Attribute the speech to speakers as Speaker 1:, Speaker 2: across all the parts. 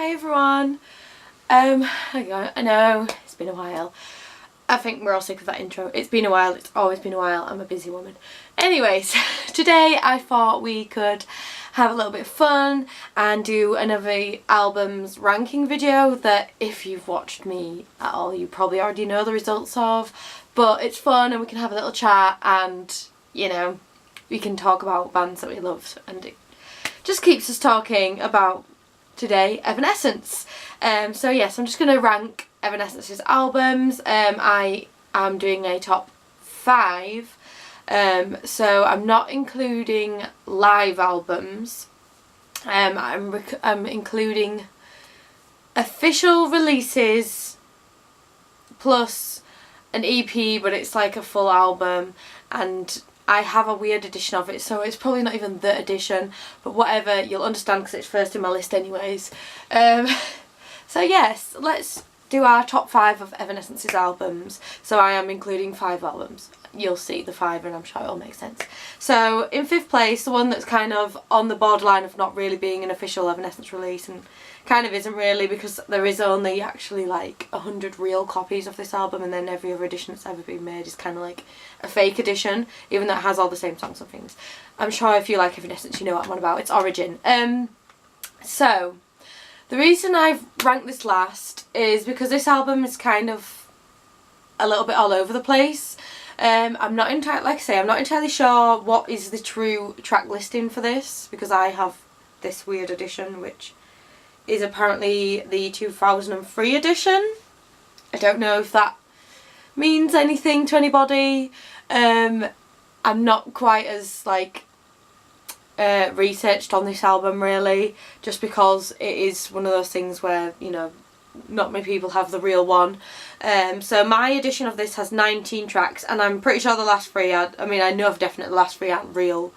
Speaker 1: Hi everyone. I know it's been a while. I think we're all sick of that intro. It's been a while, it's always been a while. I'm a busy woman. Anyways, today I thought we could have a little bit of fun and do another albums ranking video that if you've watched me at all you probably already know the results of, but it's fun and we can have a little chat and, you know, we can talk about bands that we love and it just keeps us talking about today Evanescence. So yes, I'm just going to rank Evanescence's albums. I am doing a top 5, so I'm not including live albums. I'm including official releases plus an EP, but it's like a full album, and I have a weird edition of it, so it's probably not even the edition, but whatever, you'll understand because it's first in my list anyways. So yes, let's do our top 5 of Evanescence's albums. So I am including 5 albums. You'll see the 5 and I'm sure it'll make sense. So in 5th place, the one that's kind of on the borderline of not really being an official Evanescence release, and kind of isn't really because there is only actually like 100 real copies of this album, and then every other edition that's ever been made is kind of like a fake edition, even though it has all the same songs and things. I'm sure if you like Evanescence you know what I'm on about. It's Origin. So the reason I've ranked this last is because this album is kind of a little bit all over the place. I'm not entirely sure what is the true track listing for this, because I have this weird edition which is apparently the 2003 edition. I don't know if that means anything to anybody. I'm not quite as like researched on this album really, just because it is one of those things where, you know, not many people have the real one. So my edition of this has 19 tracks, and I'm pretty sure the last 3 I know for definite the last 3 aren't real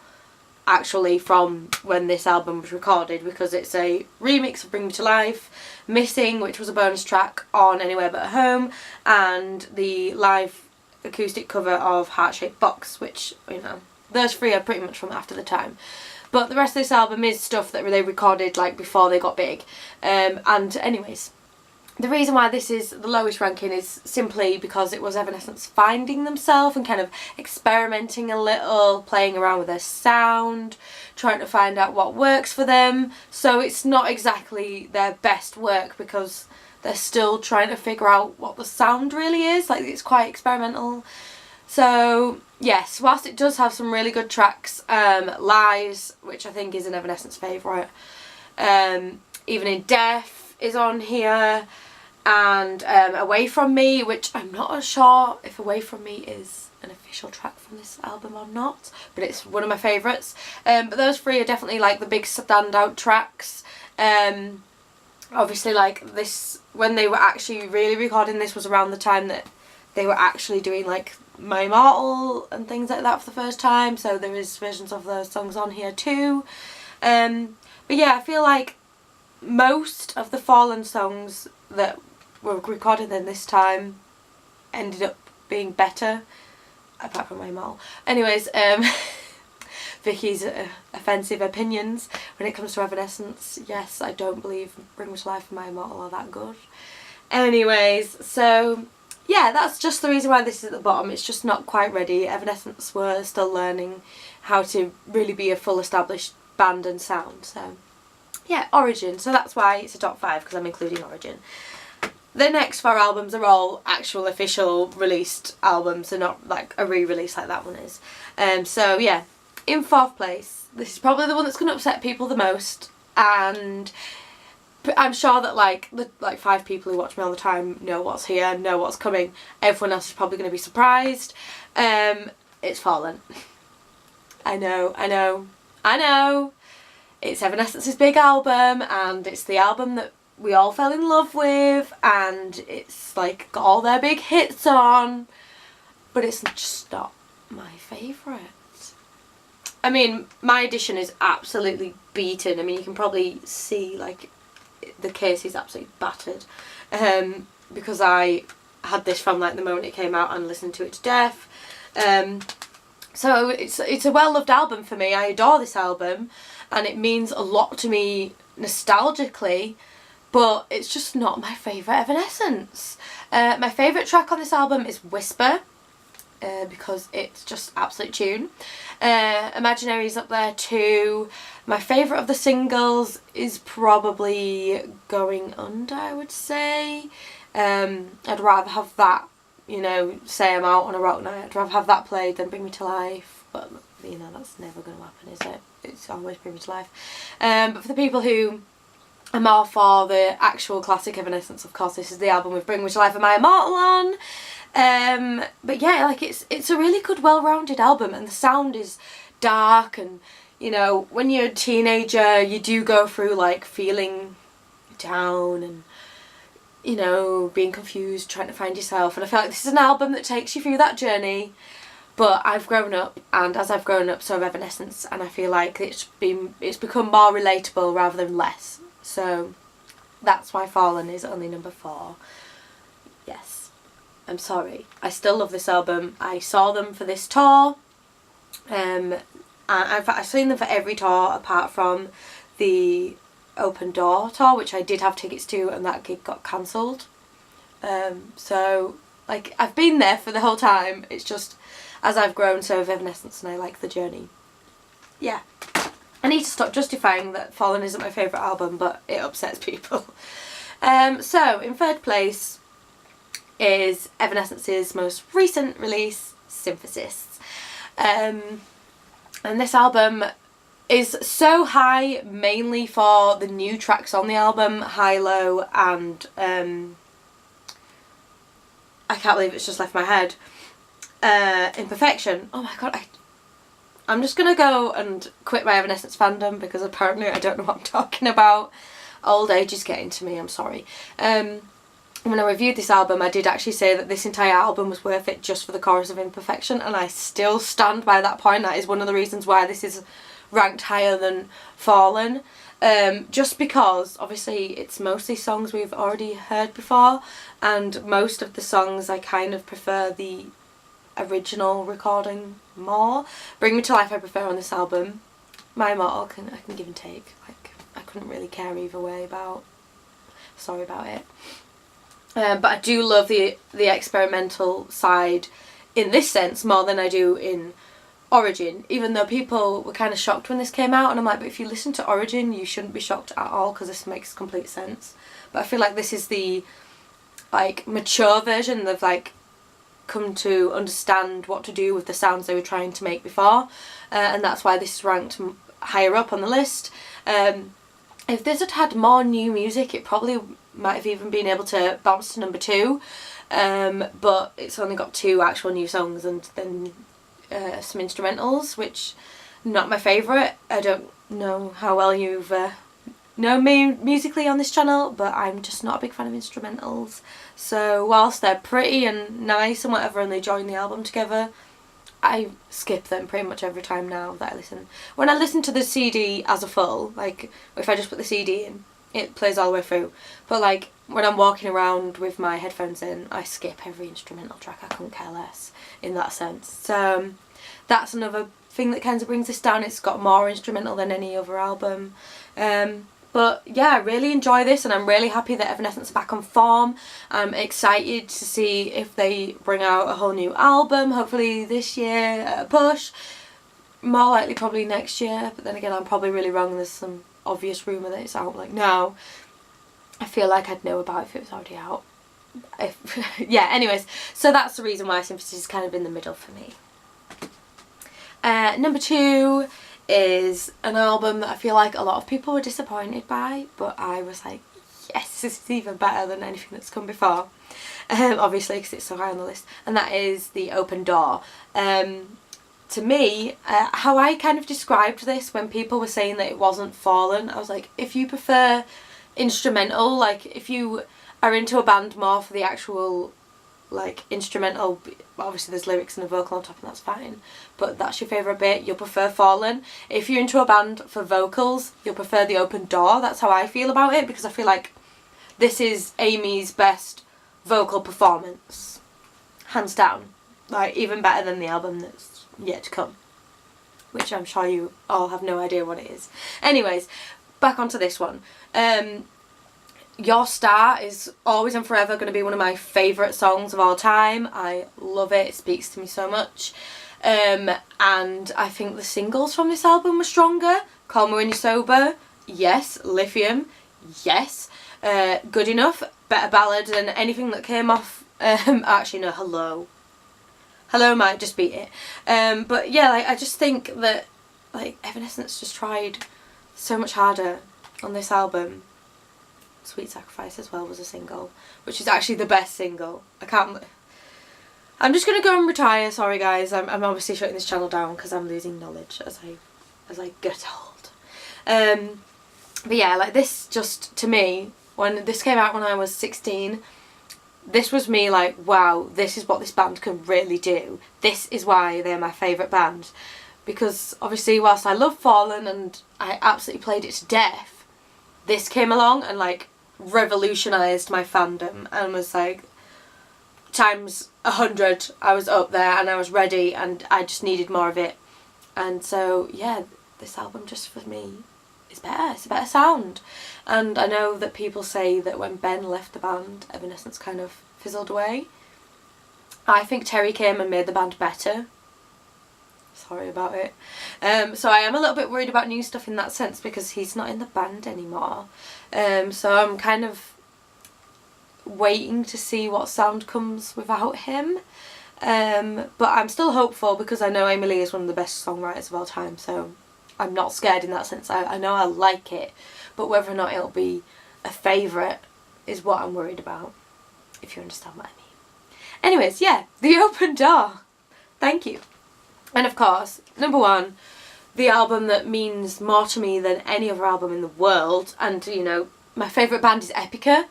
Speaker 1: actually from when this album was recorded, because it's a remix of Bring Me to Life, Missing, which was a bonus track on Anywhere But at Home, and the live acoustic cover of Heart Shaped Box, which, you know, those 3 are pretty much from after the time. But the rest of this album is stuff that they recorded like before they got big. And anyways, the reason why this is the lowest ranking is simply because it was Evanescence finding themselves and kind of experimenting a little, playing around with their sound, trying to find out what works for them. So it's not exactly their best work because they're still trying to figure out what the sound really is. Like, it's quite experimental. So yes, whilst it does have some really good tracks, Lies, which I think is an Evanescence favourite, Even in Death is on here, and Away From Me, which I'm not sure if Away From Me is an official track from this album or not, but it's one of my favourites. But those 3 are definitely like the big standout tracks. Obviously, like, this, when they were actually really recording this was around the time that they were actually doing like My Immortal and things like that for the first time, so there is versions of those songs on here too. But yeah, I feel like most of the Fallen songs that were recorded in this time ended up being better, apart from My Immortal. Anyways, Vicky's offensive opinions when it comes to Evanescence. Yes, I don't believe Bring Me to Life and My Immortal are that good. Anyways, so yeah, that's just the reason why this is at the bottom. It's just not quite ready. Evanescence were still learning how to really be a full established band and sound. So yeah, Origin. So that's why it's a top 5, because I'm including Origin. The next 4 albums are all actual official released albums. They're not like a re-release like that one is. So yeah, in 4th place, this is probably the one that's going to upset people the most, and I'm sure that like the 5 people who watch me all the time know what's here, know what's coming. Everyone else is probably going to be surprised. It's Fallen. I know. It's Evanescence's big album, and it's the album that we all fell in love with, and it's like got all their big hits on, but it's just not my favourite. I mean, my edition is absolutely beaten. I mean, you can probably see like the case is absolutely battered, because I had this from like the moment it came out and listened to it to death. So it's a well-loved album for me. I adore this album and it means a lot to me nostalgically, but it's just not my favourite Evanescence. My favourite track on this album is Whisper, because it's just absolute tune. Imaginary's up there too. My favourite of the singles is probably Going Under, I would say. I'd rather have that, you know, say I'm out on a rock night, I'd rather have that played than Bring Me to Life, but you know, that's never going to happen, is it? It's always Bring Me to Life. But for the people who are more for the actual classic Evanescence, of course this is the album with Bring Me to Life and My Immortal on. But yeah, like it's a really good, well-rounded album, and the sound is dark, and you know, when you're a teenager you do go through like feeling down and, you know, being confused, trying to find yourself, and I feel like this is an album that takes you through that journey. But I've grown up, and as I've grown up so have Evanescence, and I feel like it's become more relatable rather than less. So that's why Fallen is only number 4. Yes, I'm sorry. I still love this album. I saw them for this tour. And I've seen them for every tour apart from the Open Door tour, which I did have tickets to, and that gig got cancelled. So like, I've been there for the whole time. It's just, as I've grown, so have Evanescence, and I like the journey. Yeah. I need to stop justifying that Fallen isn't my favourite album, but it upsets people. So, in 3rd place is Evanescence's most recent release, Synthesis. And this album is so high mainly for the new tracks on the album, High Low and I can't believe it's just left my head, Imperfection. Oh my god, I'm just gonna go and quit my Evanescence fandom because apparently I don't know what I'm talking about. Old age is getting to me, I'm sorry. When I reviewed this album, I did actually say that this entire album was worth it just for the chorus of Imperfection, and I still stand by that point. That is one of the reasons why this is ranked higher than Fallen. Just because obviously it's mostly songs we've already heard before, and most of the songs I kind of prefer the original recording more. Bring Me to Life I prefer on this album. My Immortal I can give and take. Like, I couldn't really care either way about. Sorry about it. But I do love the experimental side in this sense more than I do in Origin, even though people were kind of shocked when this came out, and I'm like, but if you listen to Origin you shouldn't be shocked at all because this makes complete sense. But I feel like this is the like mature version. They've like come to understand what to do with the sounds they were trying to make before, and that's why this is ranked higher up on the list. If this had had more new music it probably might have even been able to bounce to number 2, but it's only got 2 actual new songs and then some instrumentals, which not my favourite. I don't know how well you've known me musically on this channel, but I'm just not a big fan of instrumentals. So whilst they're pretty and nice and whatever and they join the album together, I skip them pretty much every time now that I listen. When I listen to the CD as a full, like if I just put the CD in, it plays all the way through. But like when I'm walking around with my headphones in, I skip every instrumental track. I couldn't care less in that sense. So that's another thing that kind of brings this down. It's got more instrumental than any other album. But yeah, I really enjoy this, and I'm really happy that Evanescence are back on form. I'm excited to see if they bring out a whole new album, hopefully this year at a push. More likely probably next year, but then again I'm probably really wrong. There's some obvious rumour that it's out like now. I feel like I'd know about it if it was already out. Yeah, anyways, so that's the reason why Synthesis is kind of in the middle for me. Number 2 is an album that I feel like a lot of people were disappointed by, but I was like, yes, this is even better than anything that's come before. Obviously because it's so high on the list, and that is The Open Door. To me, how I kind of described this when people were saying that it wasn't Fallen, I was like, if you prefer instrumental, like if you are into a band more for the actual like instrumental, obviously there's lyrics and a vocal on top and that's fine, but that's your favourite bit, you'll prefer Fallen. If you're into a band for vocals, you'll prefer The Open Door. That's how I feel about it, because I feel like this is Amy's best vocal performance, hands down. Like even better than the album that's yet to come, which I'm sure you all have no idea what it is. Anyways, back onto this one. Your Star is always and forever going to be one of my favourite songs of all time. I love it. It speaks to me so much. And I think the singles from this album were stronger. Call Me When You're Sober, yes. Lithium, yes. Good Enough, better ballad than anything that came off. Actually, no, Hello. Hello might just beat it. But yeah, like, I just think that like Evanescence just tried so much harder on this album. Sweet Sacrifice as well was a single, which is actually the best single. I'm just gonna go and retire. Sorry guys, I'm obviously shutting this channel down because I'm losing knowledge as I get old. But yeah, like this just to me, when this came out when I was 16, this was me like, wow, this is what this band can really do. This is why they're my favourite band. Because obviously whilst I love Fallen and I absolutely played it to death, this came along and like revolutionised my fandom and was like times 100. I was up there and I was ready and I just needed more of it. And so yeah, this album just for me is better. It's a better sound. And I know that people say that when Ben left the band, Evanescence kind of fizzled away. I think Terry came and made the band better. Sorry about it. So I am a little bit worried about new stuff in that sense because he's not in the band anymore. So I'm kind of waiting to see what sound comes without him. But I'm still hopeful because I know Emily is one of the best songwriters of all time, so I'm not scared in that sense. I know I like it, but whether or not it'll be a favourite is what I'm worried about, if you understand what I mean. Anyways, yeah, The Open Door. Thank you. And of course, number one, the album that means more to me than any other album in the world. And, you know, my favourite band is Epica,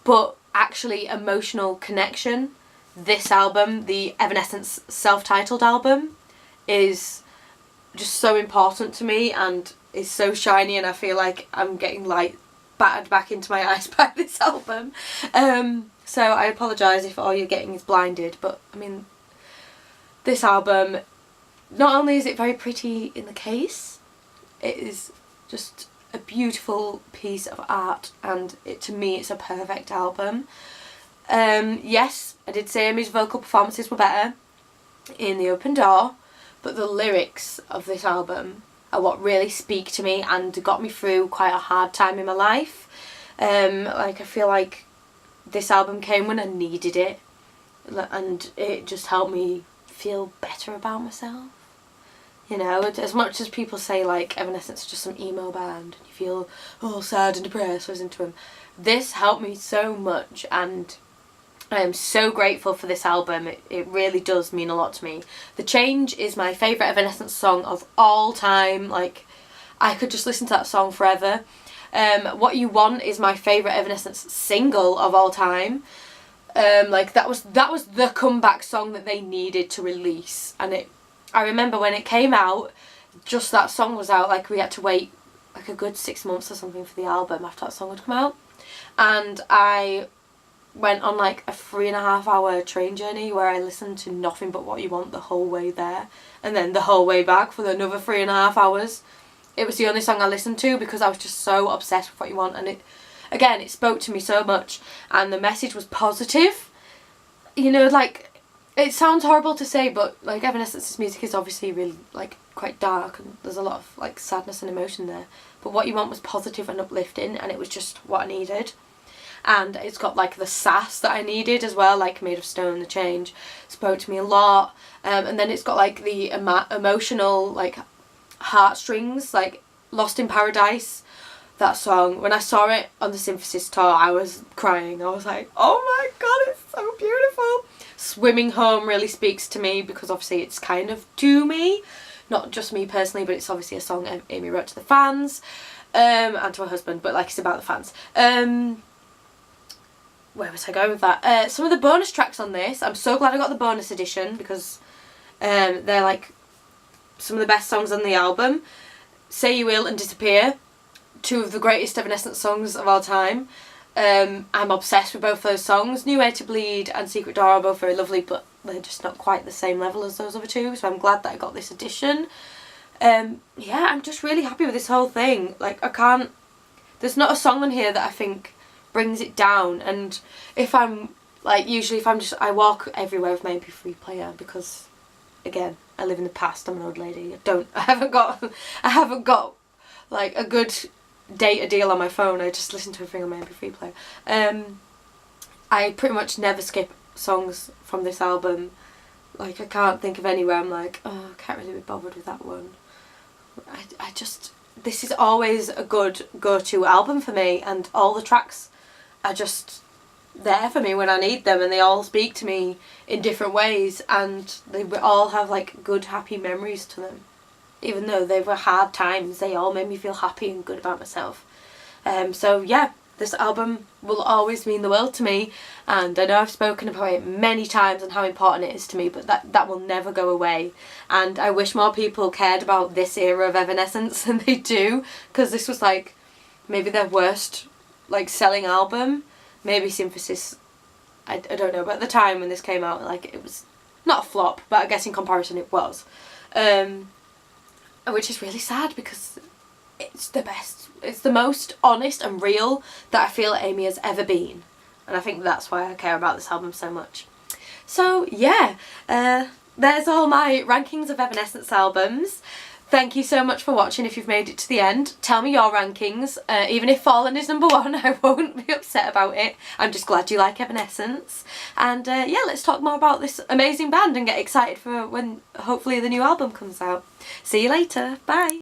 Speaker 1: but actually emotional connection. This album, the Evanescence self-titled album, is just so important to me and is so shiny, and I feel like I'm getting light battered back into my eyes by this album. So I apologise if all you're getting is blinded, but I mean, this album, not only is it very pretty in the case, it is just a beautiful piece of art, and to me it's a perfect album. Yes, I did say Amy's vocal performances were better in The Open Door, but the lyrics of this album are what really speak to me and got me through quite a hard time in my life. Like I feel like this album came when I needed it, and it just helped me feel better about myself. You know, as much as people say like Evanescence is just some emo band, you feel all sad and depressed listening to them, this helped me so much, and I am so grateful for this album. It really does mean a lot to me. The Change is my favourite Evanescence song of all time. Like, I could just listen to that song forever. What You Want is my favourite Evanescence single of all time. Like that was the comeback song that they needed to release, and I remember when it came out, just that song was out, like we had to wait like a good 6 months or something for the album after that song had come out, and I went on like a 3.5 hour train journey where I listened to nothing but What You Want the whole way there, and then the whole way back for another 3.5 hours. It was the only song I listened to because I was just so obsessed with What You Want, and it spoke to me so much, and the message was positive. You know, like, it sounds horrible to say, but like Evanescence's music is obviously really like quite dark, and there's a lot of like sadness and emotion there, but What You Want was positive and uplifting, and it was just what I needed. And it's got like the sass that I needed as well, like Made of Stone, The Change spoke to me a lot. And then it's got like the emotional like heartstrings, like Lost in Paradise, that song. When I saw it on the Synthesis tour, I was crying. I was like, oh my god, it's so beautiful. Swimming Home really speaks to me because obviously it's kind of to me, not just me personally, but it's obviously a song Amy wrote to the fans, and to her husband, but like it's about the fans. Where was I going with that? Some of the bonus tracks on this, I'm so glad I got the bonus edition because they're like some of the best songs on the album. Say You Will and Disappear, two of the greatest Evanescence songs of all time. I'm obsessed with both those songs. New Way to Bleed and Secret Door are both very lovely, but they're just not quite the same level as those other two, so I'm glad that I got this edition. Yeah, I'm just really happy with this whole thing. Like, there's not a song on here that I think brings it down. And if I'm like, usually if I walk everywhere with my MP3 player, because again, I live in the past, I'm an old lady, I haven't got like a good data deal on my phone, I just listen to everything on my MP3 player. I pretty much never skip songs from this album. Like, I can't think of anywhere I'm like, oh, I can't really be bothered with that one. I just, this is always a good go-to album for me, and all the tracks are just there for me when I need them, and they all speak to me in different ways, and they all have like good, happy memories to them. Even though they were hard times, they all made me feel happy and good about myself. So yeah, this album will always mean the world to me, and I know I've spoken about it many times and how important it is to me, but that will never go away. And I wish more people cared about this era of Evanescence than they do, because this was like maybe their worst like selling album. Maybe Synthesis, I don't know, but at the time when this came out, like, it was not a flop, but I guess in comparison it was. Which is really sad, because it's the best, it's the most honest and real that I feel Amy has ever been. And I think that's why I care about this album so much. So yeah, there's all my rankings of Evanescence albums. Thank you so much for watching. If you've made it to the end, tell me your rankings. Even if Fallen is number 1, I won't be upset about it. I'm just glad you like Evanescence. And yeah, let's talk more about this amazing band and get excited for when hopefully the new album comes out. See you later. Bye.